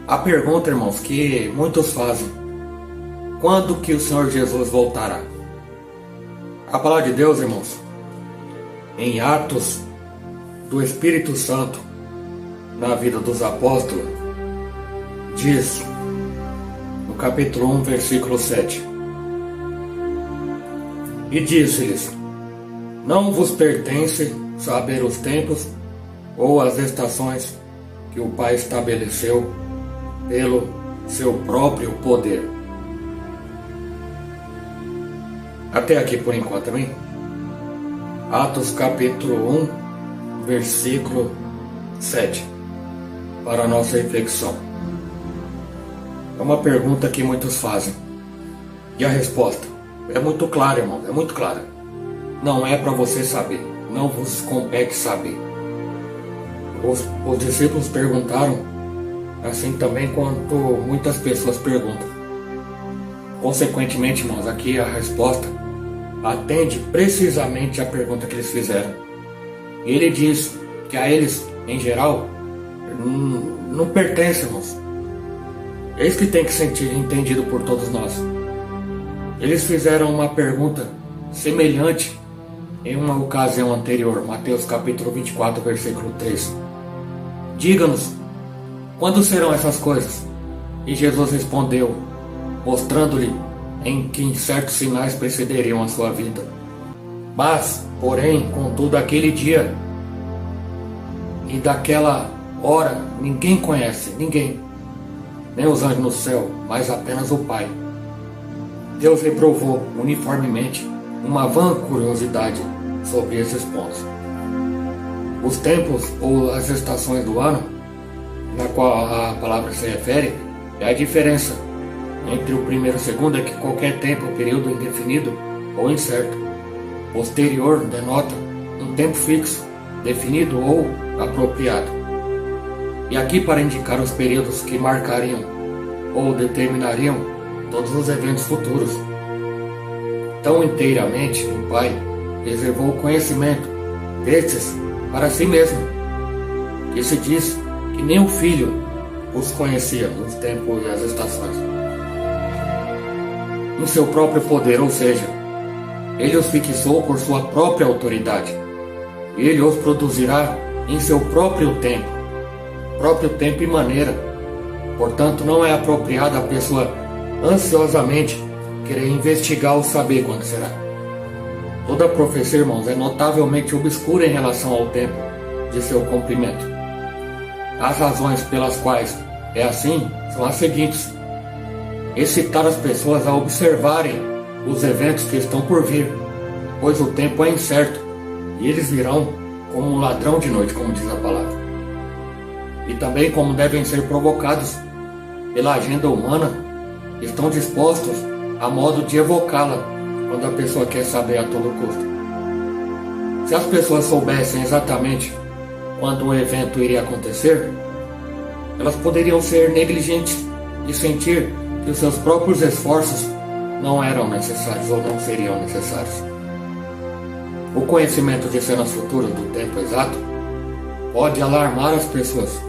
A pergunta, irmãos, que muitos fazem: quando que o Senhor Jesus voltará? A palavra de Deus, irmãos, em Atos do Espírito Santo, na vida dos apóstolos, diz, no capítulo 1, versículo 7: E disse-lhes: Não vos pertence saber os tempos ou as estações que o Pai estabeleceu pelo seu próprio poder. Até aqui por enquanto, amém? Atos capítulo 1, versículo 7, para a nossa reflexão. É uma pergunta que muitos fazem, e a resposta é muito clara, irmão, é muito clara. Não é para você saber, não vos compete saber. Os discípulos perguntaram, assim também quanto muitas pessoas perguntam. Consequentemente, irmãos, aqui a resposta atende precisamente a pergunta que eles fizeram. Ele diz que a eles, em geral, não pertence, irmãos. É isso que tem que ser entendido por todos nós. Eles fizeram uma pergunta semelhante em uma ocasião anterior, Mateus capítulo 24, versículo 3. Diga-nos, quando serão essas coisas? E Jesus respondeu, mostrando-lhe em que certos sinais precederiam a sua vida. Mas, porém, contudo, aquele dia e daquela hora ninguém conhece, ninguém, nem os anjos no céu, mas apenas o Pai. Deus reprovou uniformemente uma vã curiosidade sobre esses pontos. Os tempos ou as estações do ano, na qual a palavra se refere, é a diferença entre o primeiro e o segundo, é que qualquer tempo, período indefinido ou incerto. Posterior denota um tempo fixo, definido ou apropriado. E aqui para indicar os períodos que marcariam ou determinariam todos os eventos futuros. Tão inteiramente o Pai reservou o conhecimento destes para si mesmo, que se diz que nem o Filho os conhecia os tempos e as estações. Em seu próprio poder, ou seja, Ele os fixou por sua própria autoridade. Ele os produzirá em seu próprio tempo e maneira. Portanto, não é apropriado a pessoa ansiosamente querer investigar ou saber quando será. Toda profecia, irmãos, é notavelmente obscura em relação ao tempo de seu cumprimento. As razões pelas quais é assim são as seguintes: excitar as pessoas a observarem os eventos que estão por vir, pois o tempo é incerto e eles virão como um ladrão de noite, como diz a palavra. E também como devem ser provocados pela agenda humana, estão dispostos a modo de evocá-la quando a pessoa quer saber a todo custo. Se as pessoas soubessem exatamente quando o evento iria acontecer, elas poderiam ser negligentes e sentir que os seus próprios esforços não eram necessários ou não seriam necessários. O conhecimento de cenas futuras do tempo exato pode alarmar as pessoas,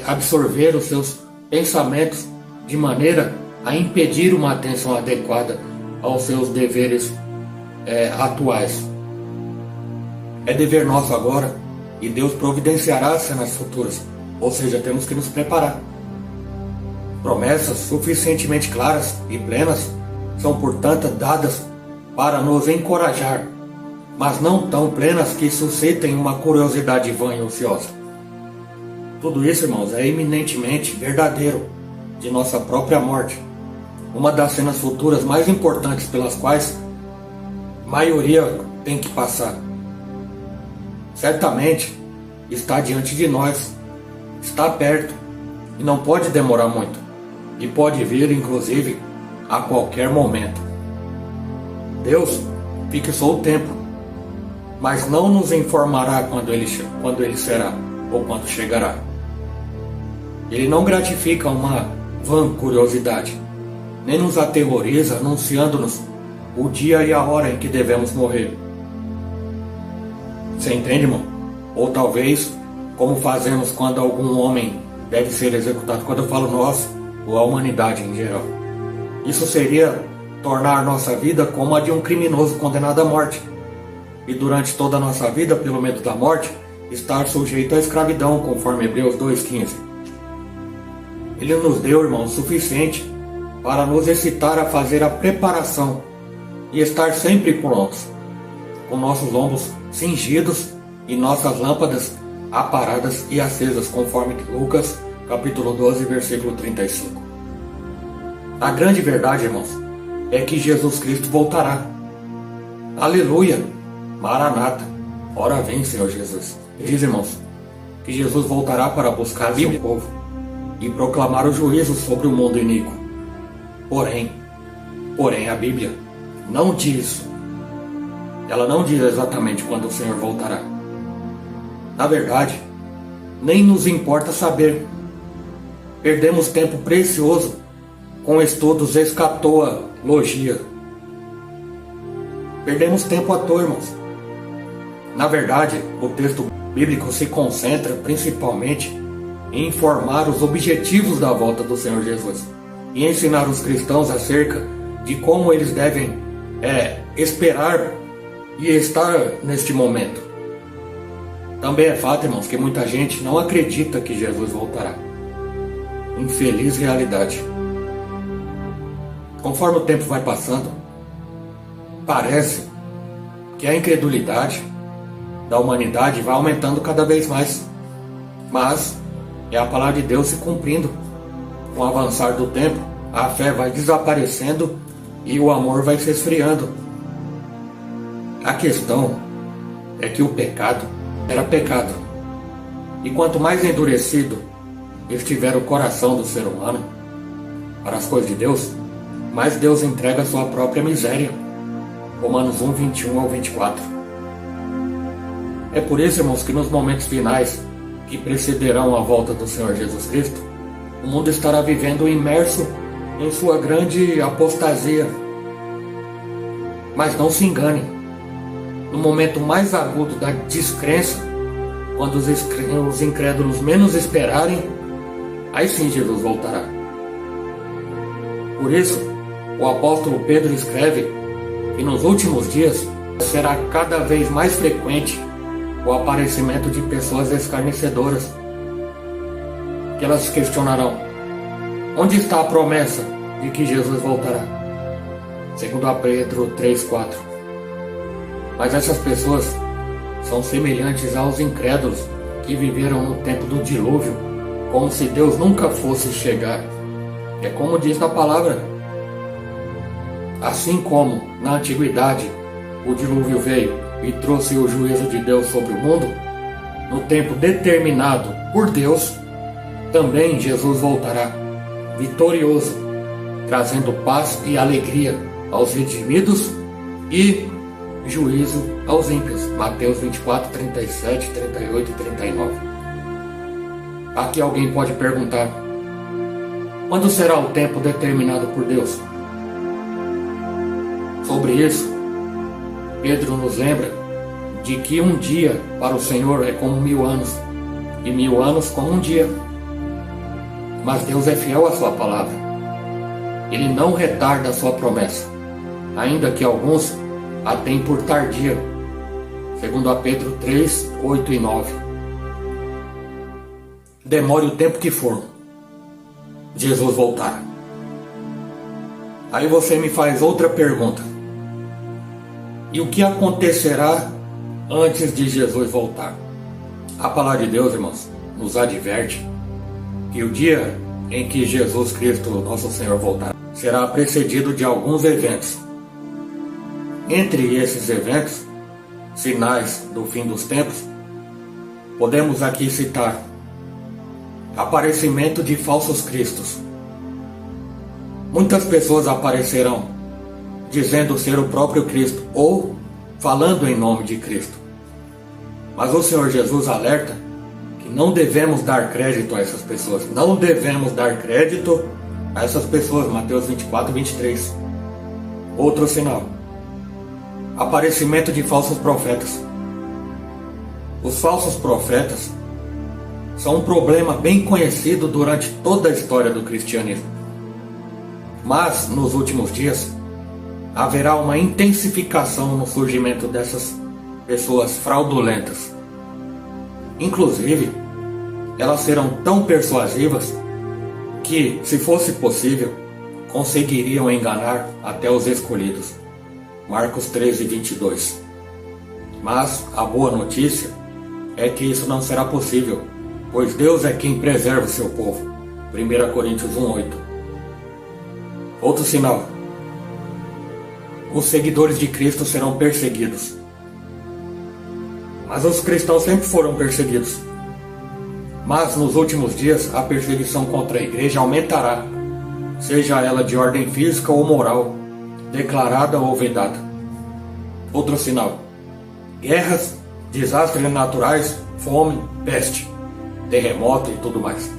absorver os seus pensamentos de maneira a impedir uma atenção adequada aos seus deveres atuais. É dever nosso agora, e Deus providenciará as cenas futuras, ou seja, temos que nos preparar. Promessas suficientemente claras e plenas são, portanto, dadas para nos encorajar, mas não tão plenas que suscitem uma curiosidade vã e ociosa. Tudo isso, irmãos, é eminentemente verdadeiro de nossa própria morte, uma das cenas futuras mais importantes pelas quais a maioria tem que passar. Certamente está diante de nós, está perto e não pode demorar muito, e pode vir, inclusive, a qualquer momento. Deus fixou o tempo, mas não nos informará quando ele será ou quando chegará. Ele não gratifica uma vã curiosidade, nem nos aterroriza anunciando-nos o dia e a hora em que devemos morrer. Você entende, irmão? Ou talvez, como fazemos quando algum homem deve ser executado. Quando eu falo nós, ou a humanidade em geral. Isso seria tornar nossa vida como a de um criminoso condenado à morte. E durante toda a nossa vida, pelo medo da morte, estar sujeito à escravidão, conforme Hebreus 2,15. Ele nos deu, irmão, o suficiente para nos excitar a fazer a preparação e estar sempre prontos, com nossos lombos cingidos e nossas lâmpadas aparadas e acesas, conforme Lucas capítulo 12, versículo 35. A grande verdade, irmãos, é que Jesus Cristo voltará. Aleluia! Maranata! Ora vem, Senhor Jesus. Diz, irmãos, que Jesus voltará para buscar seu povo e proclamar o juízo sobre o mundo iníquo. Porém, a Bíblia não diz. Ela não diz exatamente quando o Senhor voltará. Na verdade, nem nos importa saber. Perdemos tempo precioso com estudos escatologia. Perdemos tempo à toa, irmãos. Na verdade, o texto bíblico se concentra principalmente em informar os objetivos da volta do Senhor Jesus e ensinar os cristãos acerca de como eles devem esperar e estar neste momento. Também é fato, irmãos, que muita gente não acredita que Jesus voltará. Infeliz realidade. Conforme o tempo vai passando, parece que a incredulidade da humanidade vai aumentando cada vez mais. Mas é a palavra de Deus se cumprindo. Com o avançar do tempo, a fé vai desaparecendo e o amor vai se esfriando. A questão é que o pecado era pecado. E quanto mais endurecido estiver o coração do ser humano para as coisas de Deus, mais Deus entrega a sua própria miséria. Romanos 1, 21 ao 24. É por isso, irmãos, que nos momentos finais que precederão a volta do Senhor Jesus Cristo, o mundo estará vivendo imerso em sua grande apostasia. Mas não se engane, no momento mais agudo da descrença, quando os incrédulos menos esperarem, aí sim Jesus voltará. Por isso, o apóstolo Pedro escreve que nos últimos dias será cada vez mais frequente o aparecimento de pessoas escarnecedoras, que elas questionarão: onde está a promessa de que Jesus voltará? Segundo a Pedro 3,4. Mas essas pessoas são semelhantes aos incrédulos que viveram no tempo do dilúvio, como se Deus nunca fosse chegar. É como diz na palavra. Assim como na antiguidade o dilúvio veio e trouxe o juízo de Deus sobre o mundo, no tempo determinado por Deus, também Jesus voltará, vitorioso, trazendo paz e alegria aos redimidos e juízo aos ímpios. Mateus 24, 37, 38 e 39. Aqui alguém pode perguntar: quando será o tempo determinado por Deus? Sobre isso, Pedro nos lembra de que um dia para o Senhor é como 1000 anos, e 1000 anos como um dia. Mas Deus é fiel à sua palavra. Ele não retarda a sua promessa, ainda que alguns a têm por tardia. Segundo a Pedro 3, 8 e 9. Demore o tempo que for, Jesus voltará. Aí você me faz outra pergunta: e o que acontecerá antes de Jesus voltar? A palavra de Deus, irmãos, nos adverte que o dia em que Jesus Cristo, nosso Senhor, voltará, será precedido de alguns eventos. Entre esses eventos, sinais do fim dos tempos, podemos aqui citar aparecimento de falsos cristos. Muitas pessoas aparecerão dizendo ser o próprio Cristo ou falando em nome de Cristo. Mas o Senhor Jesus alerta que não devemos dar crédito a essas pessoas. Não devemos dar crédito a essas pessoas. Mateus 24, 23. Outro sinal: aparecimento de falsos profetas. Os falsos profetas são um problema bem conhecido durante toda a história do cristianismo. Mas, nos últimos dias, haverá uma intensificação no surgimento dessas pessoas fraudulentas. Inclusive, elas serão tão persuasivas que, se fosse possível, conseguiriam enganar até os escolhidos. Marcos 13, 22. Mas a boa notícia é que isso não será possível, pois Deus é quem preserva o seu povo. 1 Coríntios 1, 8. Outro sinal: os seguidores de Cristo serão perseguidos. Mas os cristãos sempre foram perseguidos. Mas nos últimos dias a perseguição contra a igreja aumentará, seja ela de ordem física ou moral, declarada ou vedada. Outro sinal: guerras, desastres naturais, fome, peste, terremoto e tudo mais.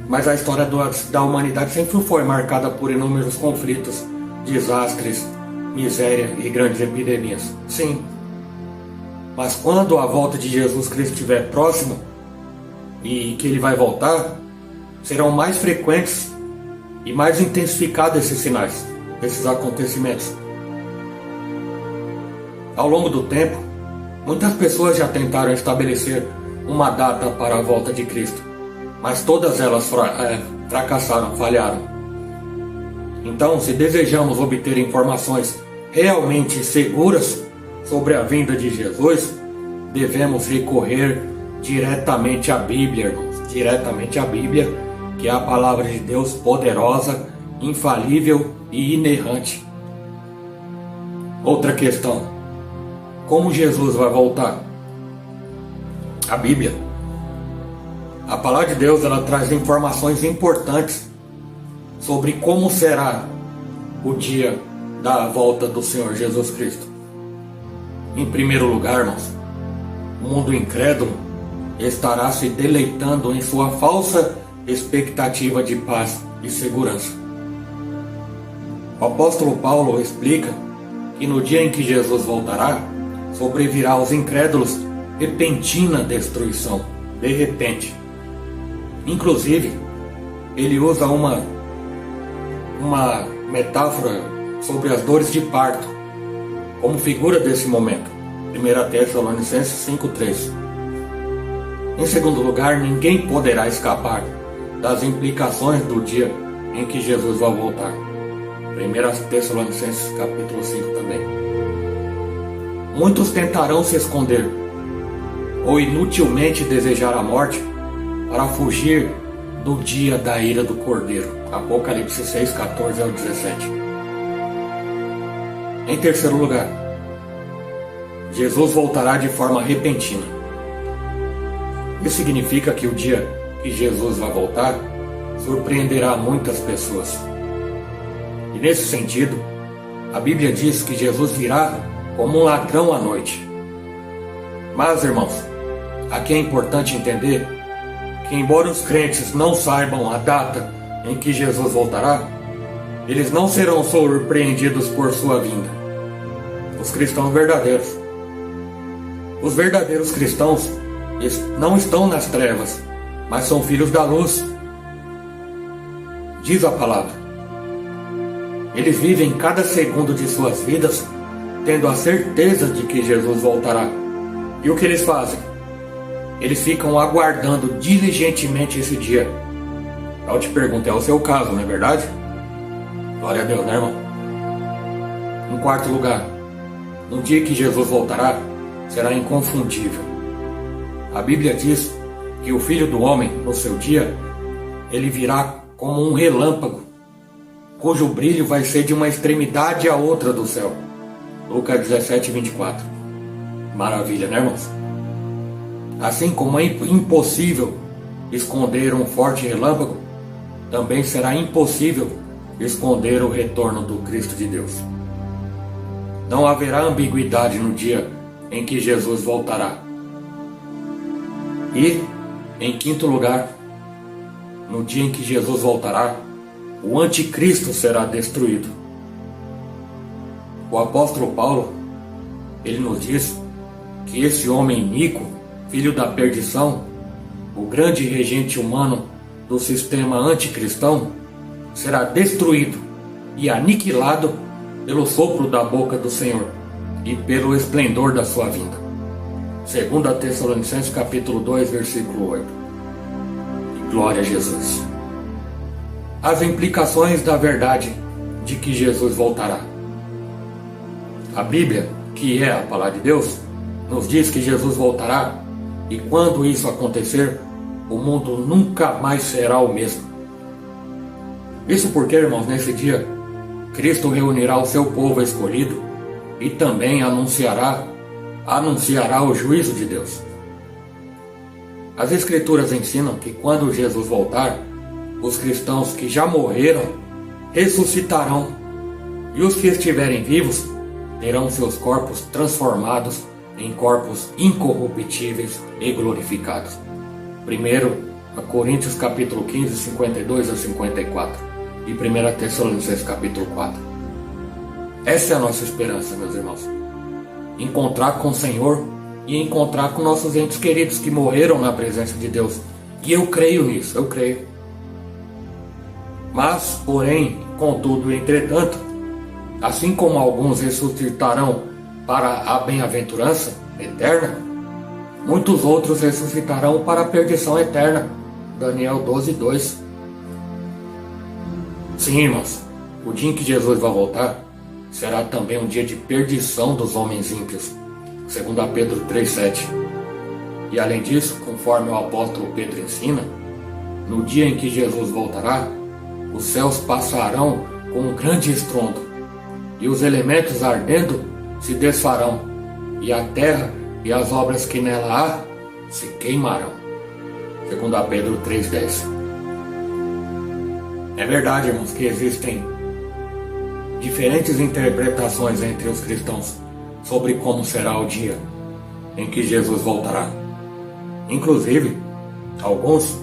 Mas a história da humanidade sempre foi marcada por inúmeros conflitos, desastres, miséria e grandes epidemias. Sim. Mas quando a volta de Jesus Cristo estiver próxima e que ele vai voltar, serão mais frequentes e mais intensificados esses sinais, esses acontecimentos. Ao longo do tempo, muitas pessoas já tentaram estabelecer uma data para a volta de Cristo, mas todas elas fracassaram, falharam. Então, se desejamos obter informações realmente seguras sobre a vinda de Jesus, devemos recorrer diretamente à Bíblia, irmãos. Diretamente à Bíblia, que é a palavra de Deus poderosa, infalível e inerrante. Outra questão: como Jesus vai voltar? A Bíblia, a palavra de Deus, ela traz informações importantes sobre como será o dia da volta do Senhor Jesus Cristo. Em primeiro lugar, irmãos, o mundo incrédulo estará se deleitando em sua falsa expectativa de paz e segurança. O apóstolo Paulo explica que no dia em que Jesus voltará, sobrevirá aos incrédulos repentina destruição, de repente. Inclusive, ele usa uma metáfora sobre as dores de parto, como figura desse momento. 1 Tessalonicenses 5,3. Em segundo lugar, ninguém poderá escapar das implicações do dia em que Jesus vai voltar. 1 Tessalonicenses capítulo 5 também. Muitos tentarão se esconder ou inutilmente desejar a morte para fugir do dia da ira do Cordeiro. Apocalipse 6, 14 ao 17. Em terceiro lugar, Jesus voltará de forma repentina. Isso significa que o dia que Jesus vai voltar surpreenderá muitas pessoas. E nesse sentido, a Bíblia diz que Jesus virá como um ladrão à noite. Mas, irmãos, aqui é importante entender que, embora os crentes não saibam a data em que Jesus voltará, eles não serão surpreendidos por sua vinda. Os cristãos verdadeiros. Os verdadeiros cristãos não estão nas trevas, mas são filhos da luz. Diz a palavra. Eles vivem cada segundo de suas vidas tendo a certeza de que Jesus voltará. E o que eles fazem? Eles ficam aguardando diligentemente esse dia. Eu te pergunto, é o seu caso, não é verdade? Glória a Deus, né, irmão? Em quarto lugar, no dia que Jesus voltará, será inconfundível. A Bíblia diz que o Filho do Homem, no seu dia, ele virá como um relâmpago, cujo brilho vai ser de uma extremidade à outra do céu. Lucas 17, 24. Maravilha, né, irmãos? Assim como é impossível esconder um forte relâmpago, também será impossível esconder o retorno do Cristo de Deus. Não haverá ambiguidade no dia em que Jesus voltará. E, em quinto lugar, no dia em que Jesus voltará, o anticristo será destruído. O apóstolo Paulo, ele nos diz que esse homem iníquo, filho da perdição, o grande regente humano do sistema anticristão, será destruído e aniquilado pelo sopro da boca do Senhor e pelo esplendor da sua vinda. 2 Tessalonicenses capítulo 2, versículo 8. E glória a Jesus. As implicações da verdade de que Jesus voltará. A Bíblia, que é a palavra de Deus, nos diz que Jesus voltará, e quando isso acontecer, o mundo nunca mais será o mesmo. Isso porque, irmãos, nesse dia, Cristo reunirá o seu povo escolhido e também anunciará o juízo de Deus. As Escrituras ensinam que quando Jesus voltar, os cristãos que já morreram ressuscitarão, e os que estiverem vivos terão seus corpos transformados em corpos incorruptíveis e glorificados. 1 Coríntios capítulo 15, 52 a 54 e 1 Tessalonicenses capítulo 4. Essa é a nossa esperança, meus irmãos. Encontrar com o Senhor e encontrar com nossos entes queridos que morreram na presença de Deus. E eu creio nisso, eu creio. Mas, porém, contudo, entretanto, assim como alguns ressuscitarão para a bem-aventurança eterna, muitos outros ressuscitarão para a perdição eterna. Daniel 12, 2. Sim, irmãos, o dia em que Jesus vai voltar será também um dia de perdição dos homens ímpios. 2 Pedro 3, 7. E além disso, conforme o apóstolo Pedro ensina, no dia em que Jesus voltará, os céus passarão com um grande estrondo, e os elementos ardendo se desfarão, e a terra e as obras que nela há se queimarão. 2 Pedro 3,10. É verdade, irmãos, que existem diferentes interpretações entre os cristãos sobre como será o dia em que Jesus voltará. Inclusive, alguns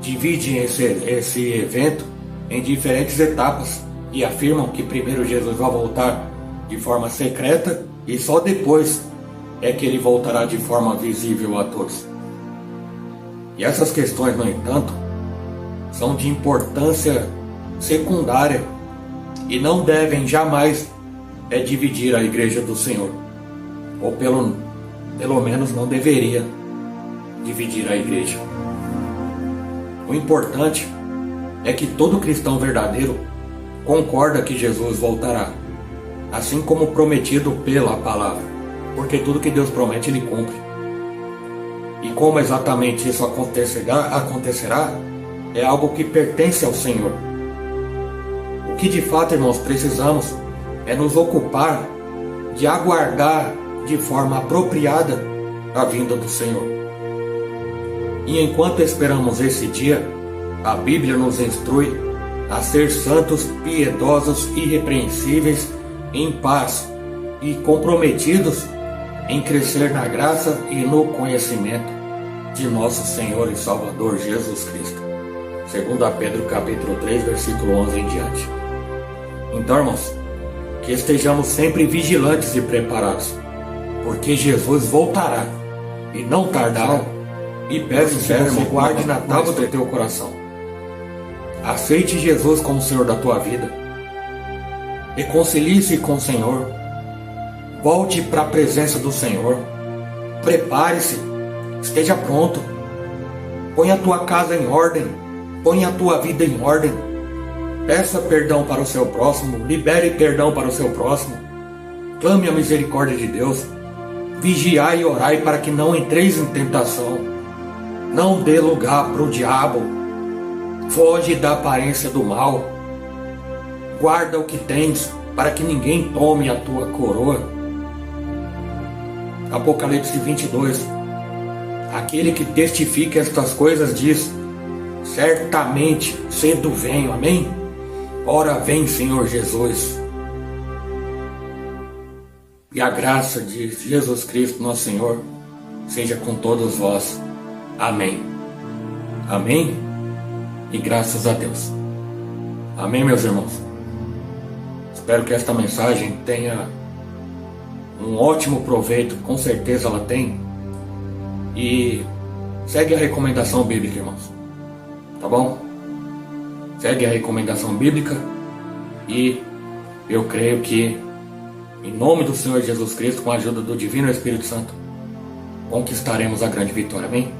dividem esse evento em diferentes etapas e afirmam que primeiro Jesus vai voltar de forma secreta e só depois é que ele voltará de forma visível a todos. E essas questões, no entanto, são de importância secundária e não devem jamais dividir a igreja do Senhor, ou pelo menos não deveria dividir a igreja. O importante é que todo cristão verdadeiro concorda que Jesus voltará, assim como prometido pela palavra, porque tudo que Deus promete Ele cumpre. E como exatamente isso acontecerá é algo que pertence ao Senhor. O que de fato, irmãos, precisamos é nos ocupar de aguardar de forma apropriada a vinda do Senhor. E enquanto esperamos esse dia, a Bíblia nos instrui a ser santos, piedosos, irrepreensíveis, em paz e comprometidos em crescer na graça e no conhecimento de nosso Senhor e Salvador Jesus Cristo. 2 Pedro capítulo 3, versículo 11 em diante. Então, irmãos, que estejamos sempre vigilantes e preparados, porque Jesus voltará e não tardará. E peço que você guarde na tábua do teu coração. Aceite Jesus como Senhor da tua vida. Reconcilie-se com o Senhor. Volte para a presença do Senhor. Prepare-se. Esteja pronto. Põe a tua casa em ordem. Põe a tua vida em ordem. Peça perdão para o seu próximo. Libere perdão para o seu próximo. Clame a misericórdia de Deus. Vigiai e orai para que não entreis em tentação. Não dê lugar para o diabo. Foge da aparência do mal. Guarda o que tens, para que ninguém tome a tua coroa. Apocalipse 22. Aquele que testifica estas coisas diz: certamente cedo venho. Amém? Ora vem, Senhor Jesus. E a graça de Jesus Cristo, nosso Senhor, seja com todos vós. Amém. Amém. E graças a Deus. Amém, meus irmãos. Espero que esta mensagem tenha um ótimo proveito. Com certeza ela tem. E segue a recomendação bíblica, irmãos. Tá bom? Segue a recomendação bíblica e eu creio que, em nome do Senhor Jesus Cristo, com a ajuda do Divino Espírito Santo, conquistaremos a grande vitória. Amém?